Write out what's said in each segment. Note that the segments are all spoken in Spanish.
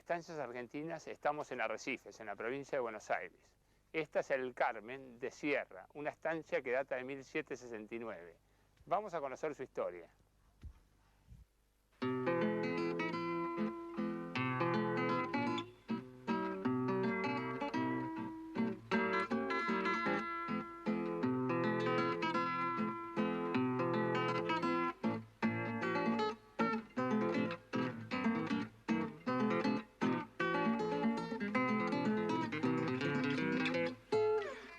estancias argentinas estamos en Arrecifes, en la provincia de Buenos Aires. Esta es el Carmen de Sierra, una estancia que data de 1769. Vamos a conocer su historia.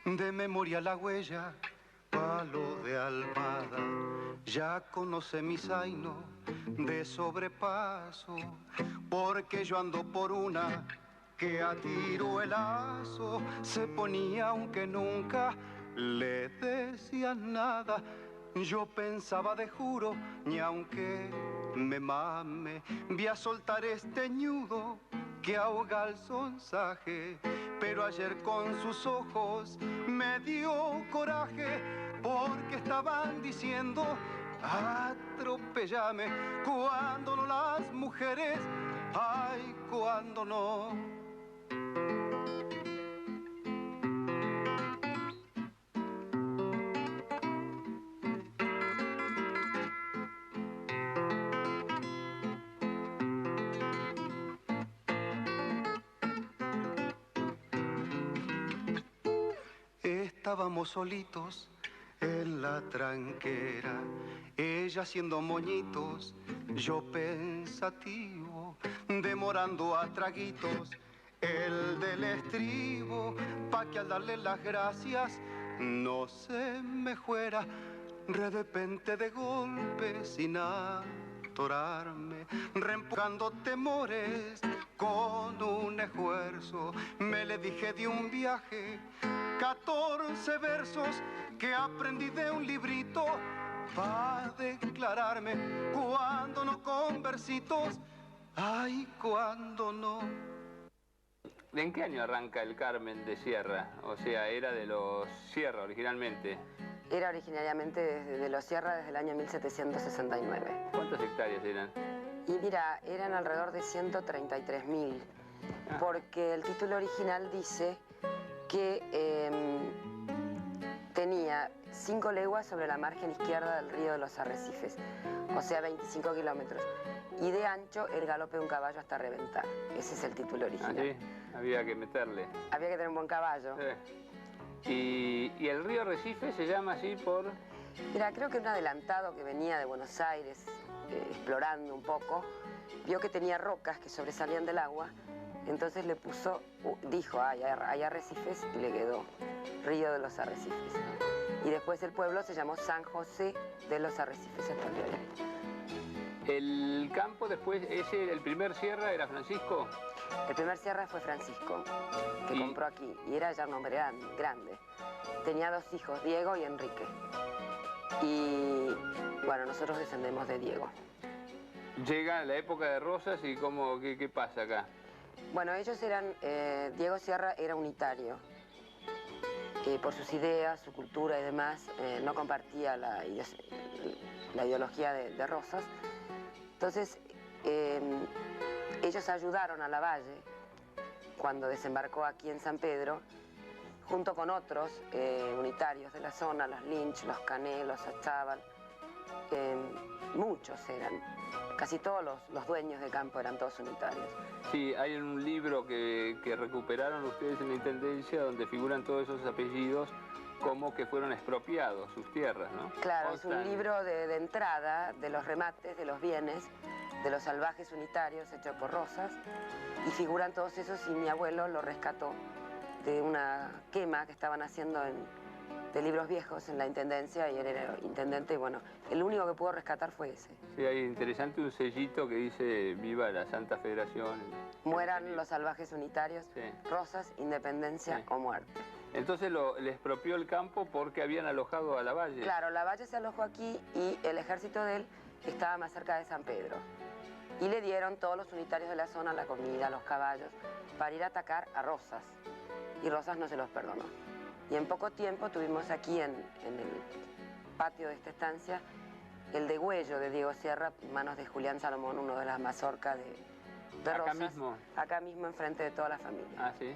De memoria la huella, palo de almada, ya conoce mi zaino de sobrepaso, porque yo ando por una que a tiro el lazo se ponía aunque nunca le decía nada. Yo pensaba de juro, ni aunque me mame, voy a soltar este ñudo que ahoga el sonsaje. Pero ayer con sus ojos me dio coraje, porque estaban diciendo atropellame, cuando no las mujeres, ay, cuando no. Estábamos solitos en la tranquera, ella haciendo moñitos, yo pensativo, demorando a traguitos el del estribo, pa' que al darle las gracias no se me fuera de repente de golpe sin atorarme, reempujando temores con un esfuerzo. Me le dije de un viaje 14 versos que aprendí de un librito para declararme, cuando no con versitos, ay, cuando no. ¿En qué año arranca el Carmen de Sierra? O sea, era de los Sierra originalmente. Era originariamente de los Sierra desde el año 1769. ¿Cuántas hectáreas eran? Y mira, eran alrededor de 133.000, porque el título original dice que tenía 5 leguas sobre la margen izquierda del río de los Arrecifes, o sea, 25 kilómetros. Y de ancho el galope de un caballo hasta reventar. Ese es el título original. ¿Ah, sí? Había que meterle. Había que tener un buen caballo. Sí. ¿Y el río Arrecife se llama así por...? Mira, creo que un adelantado que venía de Buenos Aires, explorando un poco, vio que tenía rocas que sobresalían del agua, entonces le puso, dijo, hay arrecifes, y le quedó Río de los Arrecifes. Y después el pueblo se llamó San José de los Arrecifes hasta el día de hoy. El campo después, el primer Sierra era Francisco. El primer Sierra fue Francisco, que compró aquí, y era ya un hombre grande. Tenía 2 hijos, Diego y Enrique. Y bueno, nosotros descendemos de Diego. Llega la época de Rosas y ¿qué pasa acá? Bueno, ellos eran, Diego Sierra era unitario. Por sus ideas, su cultura y demás, no compartía la ideología de Rosas. Entonces, ellos ayudaron a Lavalle cuando desembarcó aquí en San Pedro, junto con otros unitarios de la zona, los Lynch, los Cané, los Achával, muchos eran. Casi todos los dueños de campo eran todos unitarios. Sí, hay un libro que recuperaron ustedes en la Intendencia donde figuran todos esos apellidos como que fueron expropiados sus tierras, ¿no? Claro, es un libro de entrada de los remates, de los bienes, de los salvajes unitarios hecho por Rosas, y figuran todos esos, y mi abuelo lo rescató de una quema que estaban haciendo de libros viejos en la Intendencia, y él era intendente, y bueno, el único que pudo rescatar fue ese. Sí, hay interesante un sellito que dice Viva la Santa Federación. Mueran los salvajes unitarios, sí. Rosas, independencia, sí, o muerte. Entonces les expropió el campo porque habían alojado a Lavalle. Claro, Lavalle se alojó aquí y el ejército de él estaba más cerca de San Pedro. Y le dieron todos los unitarios de la zona la comida, los caballos, para ir a atacar a Rosas. Y Rosas no se los perdonó. Y en poco tiempo tuvimos aquí en el patio de esta estancia el degüello de Diego Sierra, manos de Julián Salomón, uno de las mazorcas de ¿Acá Rosas. mismo? Acá mismo, enfrente de toda la familia. Ah, sí.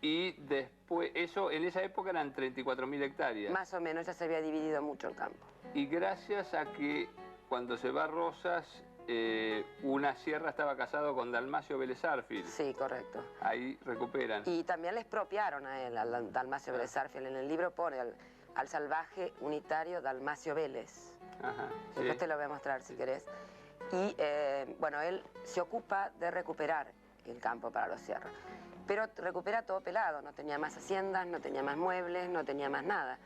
Y después, eso en esa época eran 34.000 hectáreas. Más o menos, ya se había dividido mucho el campo. Y gracias a que cuando se va a Rosas, una sierra estaba casado con Dalmacio Vélez Arfield. Sí, correcto. Ahí recuperan. Y también le expropiaron a él, al Dalmacio Vélez Arfield. En el libro pone al salvaje unitario Dalmacio Vélez. Ajá, sí. Después te lo voy a mostrar si querés. Y bueno, él se ocupa de recuperar el campo para los sierras. Pero recupera todo pelado, no tenía más haciendas, no tenía más muebles, no tenía más nada.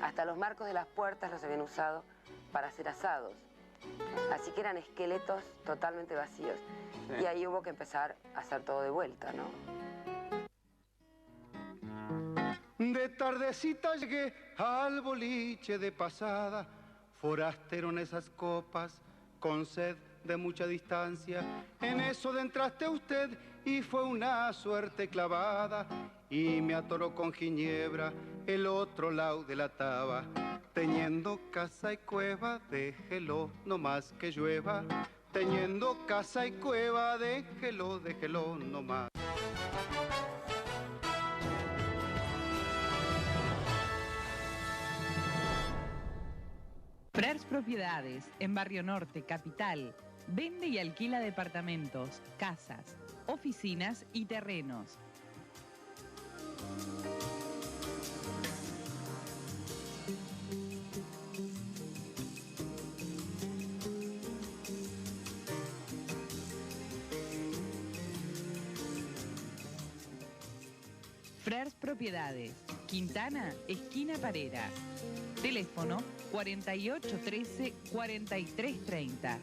Hasta los marcos de las puertas los habían usado para hacer asados. Así que eran esqueletos totalmente vacíos. Sí. Y ahí hubo que empezar a hacer todo de vuelta, ¿no? De tardecita llegué al boliche de pasada, forastero en esas copas, con sed de mucha distancia. En eso de entraste usted y fue una suerte clavada, y me atoró con ginebra el otro lado de la taba. Teniendo casa y cueva, déjelo, no más que llueva. Teniendo casa y cueva, déjelo, déjelo, no más. Frers Propiedades, en Barrio Norte, Capital. Vende y alquila departamentos, casas, oficinas y terrenos. Frers Propiedades, Quintana, esquina Parera. Teléfono 4813-4330.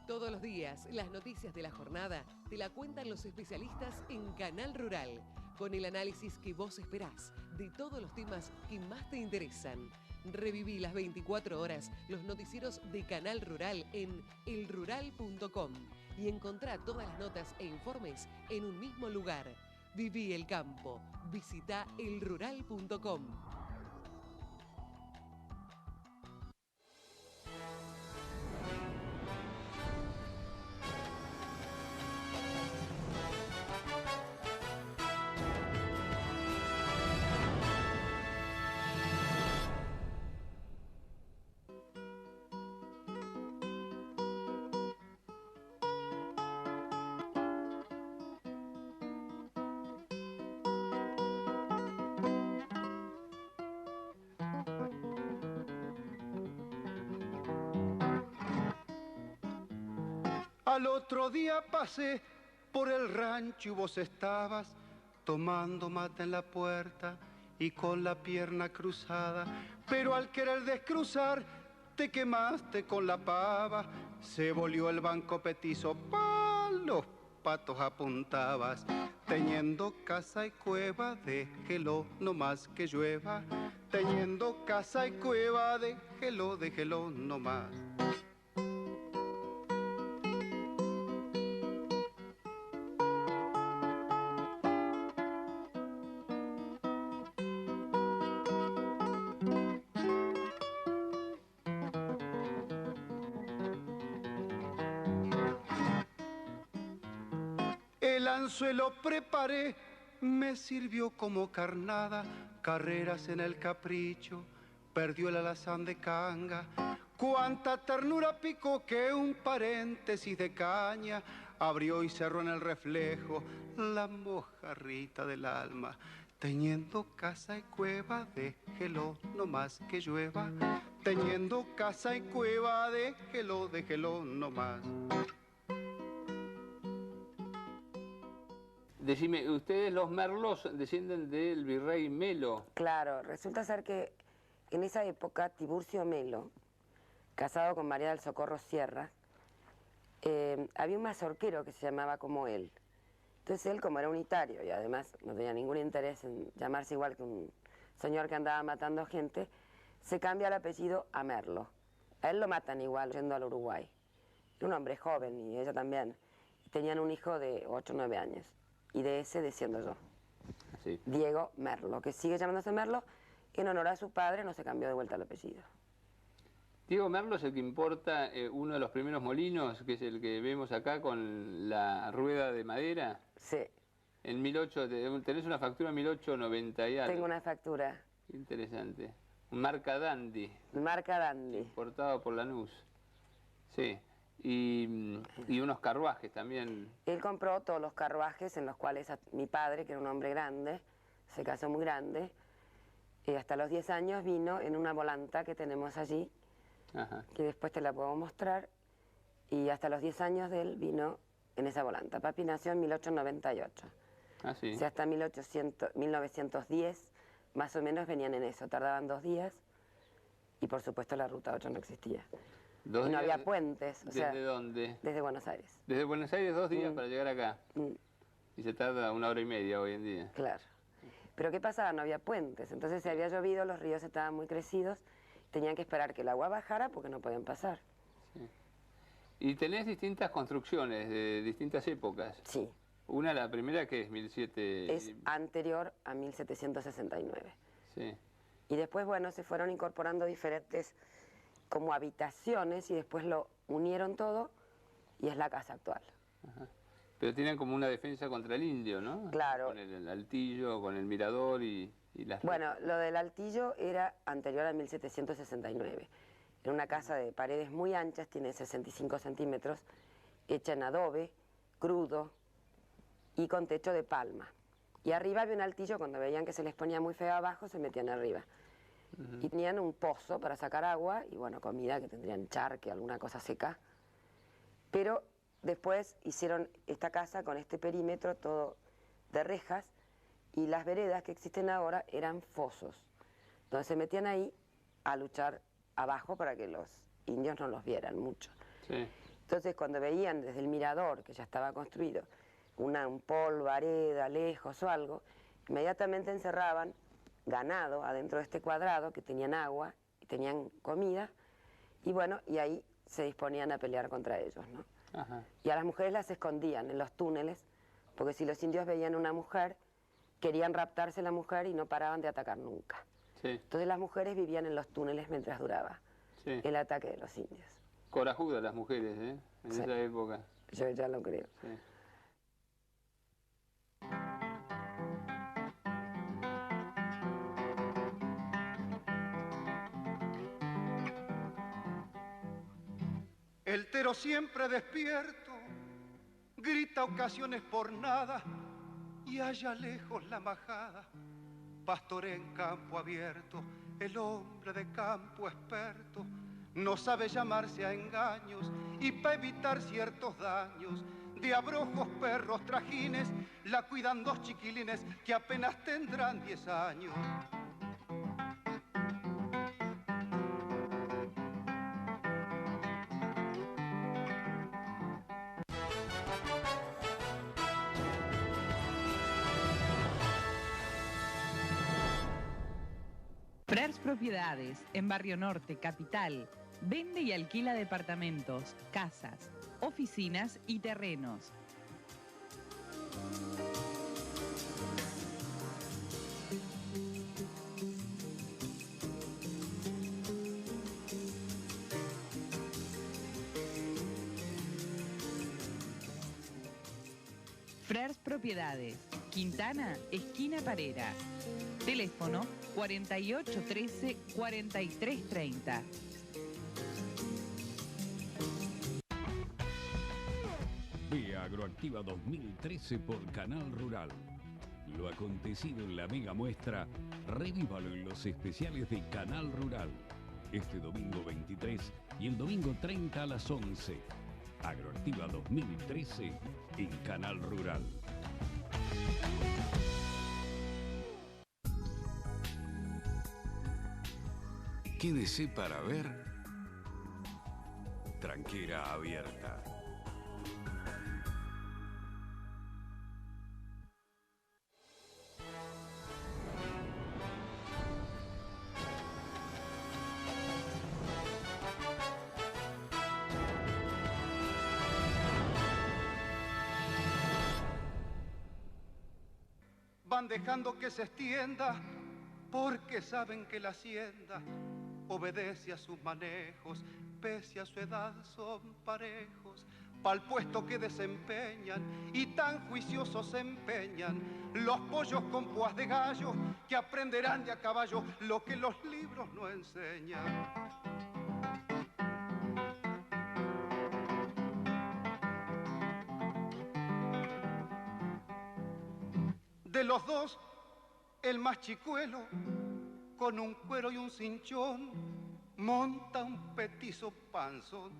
Todos los días, las noticias de la jornada te la cuentan los especialistas en Canal Rural, con el análisis que vos esperás de todos los temas que más te interesan. Reviví las 24 horas los noticieros de Canal Rural en elrural.com y encontrá todas las notas e informes en un mismo lugar. Viví el campo. Visita elrural.com. Al otro día pasé por el rancho y vos estabas tomando mate en la puerta y con la pierna cruzada, pero al querer descruzar te quemaste con la pava, se volvió el banco petizo, pa' los patos apuntabas, teniendo casa y cueva, déjelo, no más que llueva, teniendo casa y cueva, déjelo, déjelo, no más. El anzuelo preparé, me sirvió como carnada, carreras en el capricho, perdió el alazán de canga. Cuánta ternura picó que un paréntesis de caña abrió y cerró en el reflejo la mojarrita del alma. Teniendo casa y cueva, déjelo, no más que llueva. Teniendo casa y cueva, déjelo, déjelo, no más. Decime, ustedes los Merlos descienden del virrey Melo. Claro, resulta ser que en esa época Tiburcio Melo, casado con María del Socorro Sierra, había un mazorquero que se llamaba como él. Entonces él, como era unitario y además no tenía ningún interés en llamarse igual que un señor que andaba matando gente, se cambia el apellido a Merlo. A él lo matan igual yendo al Uruguay. Era un hombre joven y ella también. Tenían un hijo de 8 o 9 años. Y de ese desciendo yo. Sí. Diego Merlo, que sigue llamándose Merlo, en honor a su padre no se cambió de vuelta el apellido. Diego Merlo es el que importa uno de los primeros molinos, que es el que vemos acá con la rueda de madera. Sí. En 1800, tenés una factura en 1890 y algo. Tengo una factura. Interesante. Marca Dandy. Marca Dandy. Importado por Lanús. Sí. Y unos carruajes también. Él compró todos los carruajes en los cuales mi padre, que era un hombre grande, se casó muy grande, y hasta los 10 años vino en una volanta que tenemos allí, Ajá. que después te la puedo mostrar, y hasta los 10 años de él vino en esa volanta. Papi nació en 1898. Ah, sí. O sea, hasta 1910, más o menos venían en eso, tardaban 2 días, y por supuesto la ruta 8 no existía. Y no había puentes. O sea, ¿Desde dónde? Desde Buenos Aires. Desde Buenos Aires 2 días para llegar acá. Y se tarda 1 hora y media hoy en día. Claro. Pero ¿qué pasaba? No había puentes. Entonces, si había llovido, los ríos estaban muy crecidos. Tenían que esperar que el agua bajara porque no podían pasar. Sí. Y tenés distintas construcciones de distintas épocas. Sí. Una, la primera, que es 1700... Es anterior a 1769. Sí. Y después, bueno, se fueron incorporando diferentes como habitaciones y después lo unieron todo y es la casa actual. Ajá. Pero tienen como una defensa contra el indio, ¿no? Claro. Con el altillo, con el mirador y las... Bueno, lo del altillo era anterior a 1769. Era una casa de paredes muy anchas, tiene 65 centímetros, hecha en adobe, crudo y con techo de palma. Y arriba había un altillo, cuando veían que se les ponía muy feo abajo, se metían arriba. Y tenían un pozo para sacar agua y, bueno, comida, que tendrían charque, alguna cosa seca. Pero después hicieron esta casa con este perímetro todo de rejas y las veredas que existen ahora eran fosos. Entonces se metían ahí a luchar abajo para que los indios no los vieran mucho. Sí. Entonces cuando veían desde el mirador, que ya estaba construido, un polvareda lejos o algo, inmediatamente encerraban ganado adentro de este cuadrado, que tenían agua y tenían comida, y bueno, y ahí se disponían a pelear contra ellos, ¿no? Ajá. Y a las mujeres las escondían en los túneles, porque si los indios veían una mujer, querían raptarse la mujer y no paraban de atacar nunca. Sí. Entonces las mujeres vivían en los túneles mientras duraba el ataque de los indios. Corajudas las mujeres, ¿eh? En esa época. Yo ya lo creo. Sí. El tero siempre despierto, grita ocasiones por nada, y allá lejos la majada pastorea en campo abierto. El hombre de campo experto no sabe llamarse a engaños, y para evitar ciertos daños de abrojos, perros, trajines, la cuidan 2 chiquilines que apenas tendrán 10 años. Frers Propiedades, en Barrio Norte, Capital. Vende y alquila departamentos, casas, oficinas y terrenos. Frers Propiedades, Quintana, esquina Parera. Teléfono 4813-4330. Ve a Agroactiva 2013 por Canal Rural. Lo acontecido en la mega muestra, revívalo en los especiales de Canal Rural. Este domingo 23 y el domingo 30 a las 11. Agroactiva 2013 en Canal Rural. Quédese para ver Tranquera Abierta. Van dejando que se extienda porque saben que la hacienda obedece a sus manejos, pese a su edad son parejos, pa'l puesto que desempeñan, y tan juiciosos se empeñan los pollos con púas de gallo, que aprenderán de a caballo lo que los libros no enseñan. De los dos, el más chicuelo, con un cuero y un cinchón, monta un petizo panzón,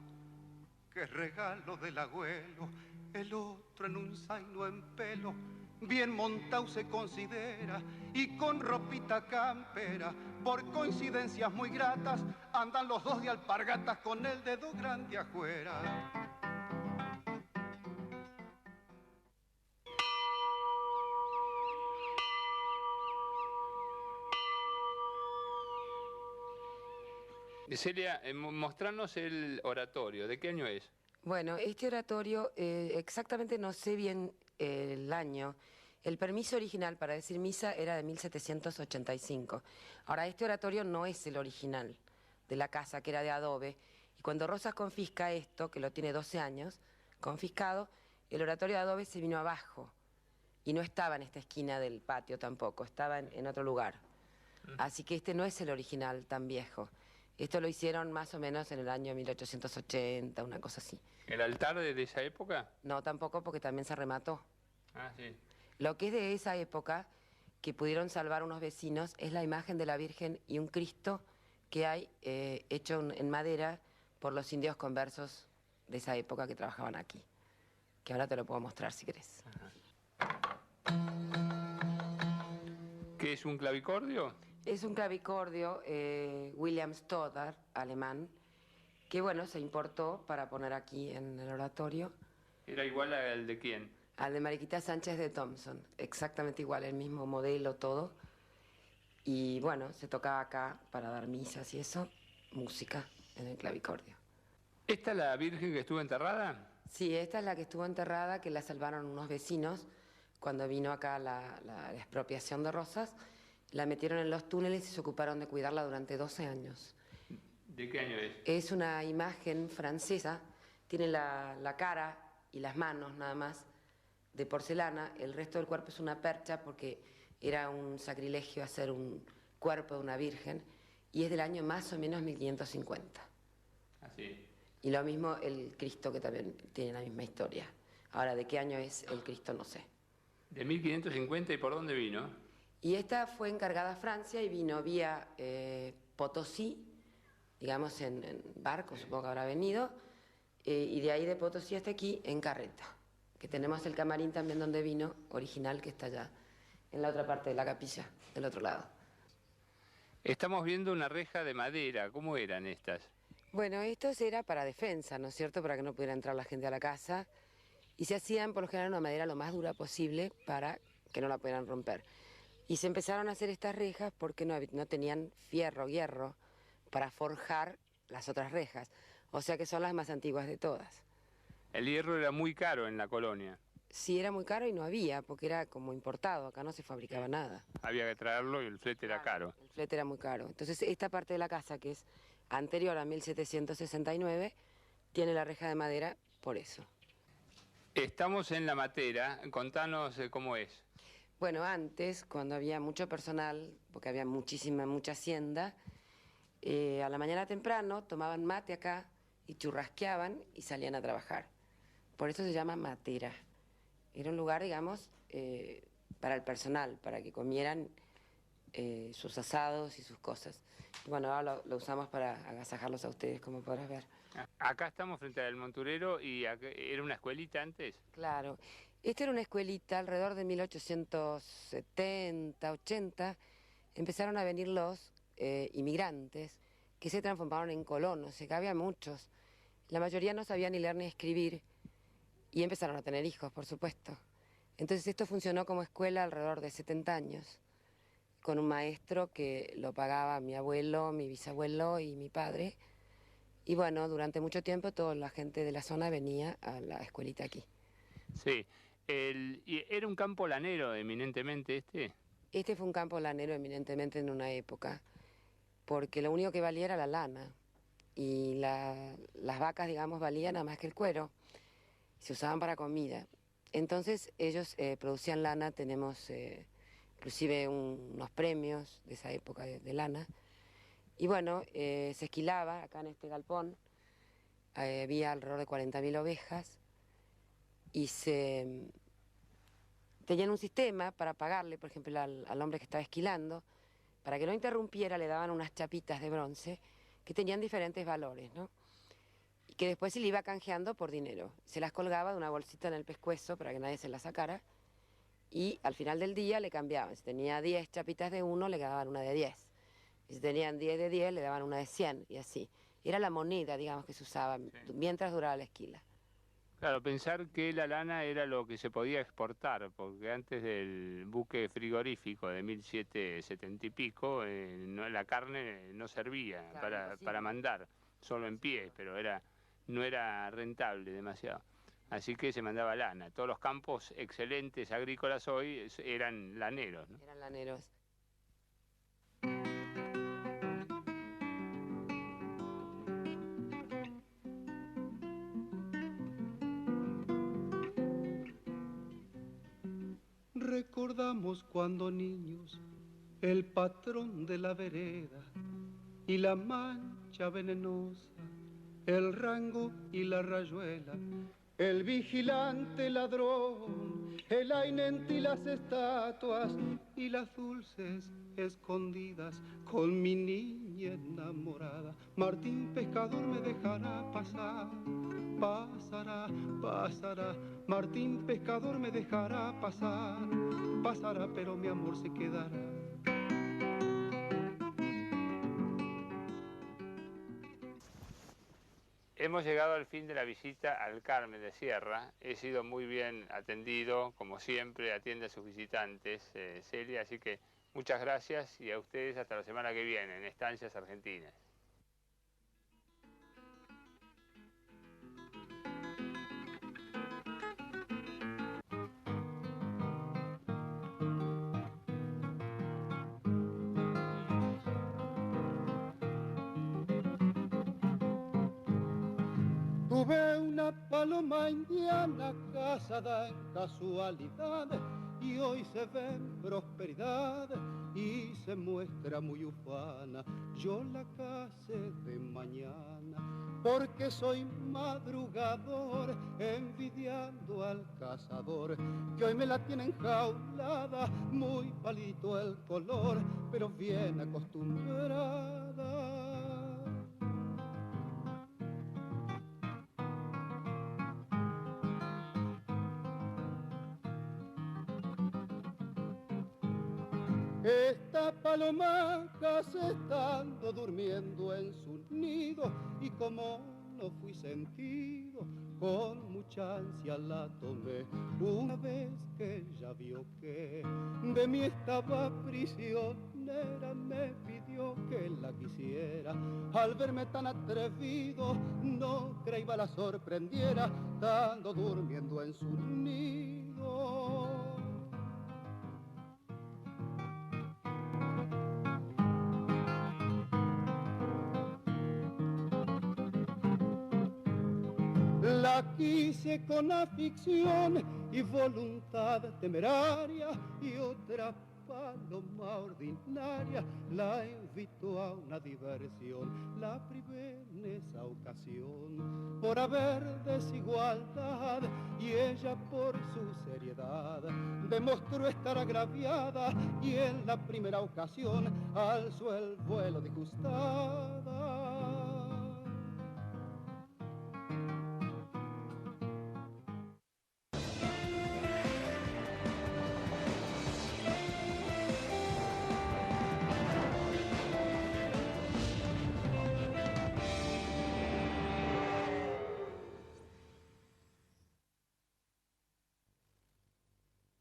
que es regalo del abuelo. El otro en un zaino en pelo, bien montado se considera, y con ropita campera, por coincidencias muy gratas, andan los dos de alpargatas con el dedo grande afuera. Celia, mostrarnos el oratorio. ¿De qué año es? Bueno, este oratorio, exactamente no sé bien el año. El permiso original para decir misa era de 1785. Ahora, este oratorio no es el original de la casa, que era de adobe. Y cuando Rosas confisca esto, que lo tiene 12 años, confiscado, el oratorio de adobe se vino abajo. Y no estaba en esta esquina del patio tampoco, estaba en otro lugar. Así que este no es el original tan viejo. Esto lo hicieron más o menos en el año 1880, una cosa así. ¿El altar de esa época? No, tampoco, porque también se remató. Ah, sí. Lo que es de esa época, que pudieron salvar unos vecinos, es la imagen de la Virgen y un Cristo que hay hecho en madera por los indios conversos de esa época que trabajaban aquí. Que ahora te lo puedo mostrar si querés. ¿Qué es un clavicordio? Es un clavicordio William Stoddard, alemán, que bueno, se importó para poner aquí en el oratorio. ¿Era igual al de quién? Al de Mariquita Sánchez de Thompson, exactamente igual, el mismo modelo, todo. Y bueno, se tocaba acá para dar misas y eso, música en el clavicordio. ¿Esta es la Virgen que estuvo enterrada? Sí, esta es la que estuvo enterrada, que la salvaron unos vecinos cuando vino acá la expropiación de Rosas. La metieron en los túneles y se ocuparon de cuidarla durante 12 años. ¿De qué año es? Es una imagen francesa, tiene la cara y las manos nada más de porcelana, el resto del cuerpo es una percha porque era un sacrilegio hacer un cuerpo de una virgen y es del año más o menos 1550. Así. Y lo mismo el Cristo, que también tiene la misma historia. Ahora, ¿de qué año es el Cristo? No sé. ¿De 1550 y por dónde vino? Y esta fue encargada a Francia y vino vía Potosí, digamos en barco, supongo que habrá venido, y de ahí de Potosí hasta aquí en carreta, que tenemos el camarín también donde vino, original, que está allá, en la otra parte de la capilla, del otro lado. Estamos viendo una reja de madera. ¿Cómo eran estas? Bueno, esto era para defensa, ¿no es cierto?, para que no pudiera entrar la gente a la casa, y se hacían por lo general una madera lo más dura posible para que no la pudieran romper. Y se empezaron a hacer estas rejas porque no tenían fierro, hierro, para forjar las otras rejas. O sea que son las más antiguas de todas. El hierro era muy caro en la colonia. Sí, era muy caro y no había, porque era como importado, acá no se fabricaba nada. Había que traerlo y el flete era caro. El flete era muy caro. Entonces esta parte de la casa, que es anterior a 1769, tiene la reja de madera por eso. Estamos en la Matera. Contanos cómo es. Bueno, antes, cuando había mucho personal, porque había mucha hacienda, a la mañana temprano tomaban mate acá y churrasqueaban y salían a trabajar. Por eso se llama matera. Era un lugar, digamos, para el personal, para que comieran sus asados y sus cosas. Y bueno, ahora lo usamos para agasajarlos a ustedes, como podrás ver. Acá estamos frente al Monturero y ¿era una escuelita antes? Claro. Esta era una escuelita alrededor de 1870, 80. Empezaron a venir los inmigrantes que se transformaron en colonos, que había muchos. La mayoría no sabían ni leer ni escribir y empezaron a tener hijos, por supuesto. Entonces esto funcionó como escuela alrededor de 70 años, con un maestro que lo pagaba mi abuelo, mi bisabuelo y mi padre. Y bueno, durante mucho tiempo toda la gente de la zona venía a la escuelita aquí. Sí. ¿Y era un campo lanero eminentemente este? Este fue un campo lanero eminentemente en una época. porque lo único que valía era la lana. Y las vacas, digamos, valían nada más que el cuero. Se usaban para comida. Entonces ellos producían lana, tenemos inclusive unos premios de esa época de lana. Y bueno, se esquilaba acá en este galpón, había alrededor de 40.000 ovejas y tenían un sistema para pagarle, por ejemplo, al hombre que estaba esquilando, para que no interrumpiera le daban unas chapitas de bronce que tenían diferentes valores, ¿no? Y que después se le iba canjeando por dinero. Se las colgaba de una bolsita en el pescuezo para que nadie se las sacara y al final del día le cambiaban. Si tenía 10 chapitas de 1, le daban una de 10. Y si tenían 10 de 10, le daban una de 100 y así. Era la moneda, digamos, que se usaba mientras duraba la esquila. Claro, pensar que la lana era lo que se podía exportar, porque antes del buque frigorífico de 1770 y pico, la carne no servía para mandar, solo en pie, pero no era rentable demasiado. Así que se mandaba lana. Todos los campos excelentes agrícolas hoy eran laneros, ¿no? Eran laneros. Recordamos cuando niños el patrón de la vereda y la mancha venenosa, el rango y la rayuela, el vigilante ladrón, el ainente y las estatuas y las dulces escondidas con mi niña enamorada. Martín Pescador me dejará pasar, pasará, pasará. Martín Pescador me dejará pasar, pasará, pero mi amor se quedará. Hemos llegado al fin de la visita al Carmen de Sierra. He sido muy bien atendido, como siempre, atiende a sus visitantes, Celia, así que muchas gracias y a ustedes hasta la semana que viene en Estancias Argentinas. Tuve una paloma indiana casada en casualidad y hoy se ve en prosperidad y se muestra muy ufana. Yo la casé de mañana porque soy madrugador, envidiando al cazador que hoy me la tiene enjaulada, muy palito el color, pero bien acostumbrada. Esta palomaca se estando durmiendo en su nido y como no fui sentido, con mucha ansia la tomé. Una vez que ella vio que de mí estaba prisionera, me pidió que la quisiera. Al verme tan atrevido, no creíba la sorprendiera, estando durmiendo en su nido. La quise con afición y voluntad temeraria, y otra paloma ordinaria la invitó a una diversión. La privé en esa ocasión por haber desigualdad y ella por su seriedad demostró estar agraviada y en la primera ocasión alzó el vuelo disgustada.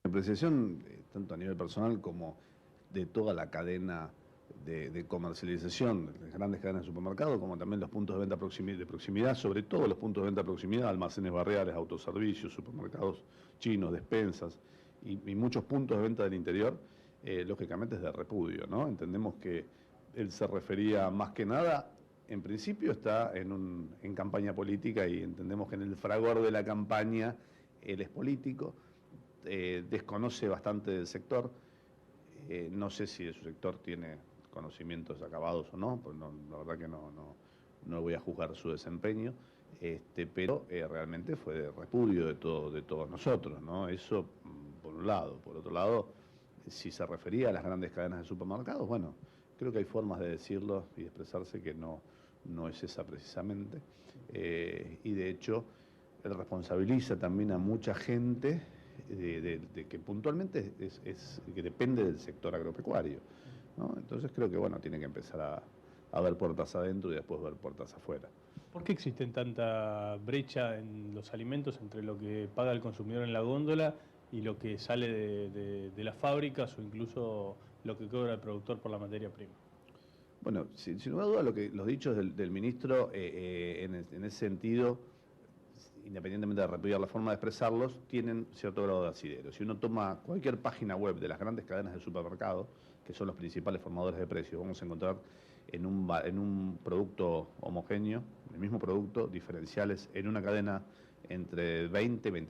Apreciación tanto a nivel personal como de toda la cadena de comercialización, de grandes cadenas de supermercados, como también los puntos de venta de proximidad, sobre todo los puntos de venta de proximidad, almacenes barriales, autoservicios, supermercados chinos, despensas y muchos puntos de venta del interior, lógicamente es de repudio, ¿no? Entendemos que él se refería más que nada, en principio está en campaña política y entendemos que en el fragor de la campaña él es político, desconoce bastante del sector, no sé si de su sector tiene conocimientos acabados o no, pues la verdad que no voy a juzgar su desempeño, pero realmente fue de repudio de todos nosotros, ¿no? Eso por un lado. Por otro lado, si se refería a las grandes cadenas de supermercados, bueno, creo que hay formas de decirlo y de expresarse que no es esa precisamente, y de hecho él responsabiliza también a mucha gente de que puntualmente que depende del sector agropecuario, ¿no? Entonces creo que bueno, tiene que empezar a ver puertas adentro y después ver puertas afuera. ¿Por qué existe tanta brecha en los alimentos entre lo que paga el consumidor en la góndola y lo que sale de las fábricas o incluso lo que cobra el productor por la materia prima? Bueno, sin lugar a duda los dichos del ministro en ese sentido, independientemente de repudiar la forma de expresarlos, tienen cierto grado de asidero. Si uno toma cualquier página web de las grandes cadenas de supermercado, que son los principales formadores de precios, vamos a encontrar en un producto homogéneo, el mismo producto, diferenciales en una cadena entre 20, 25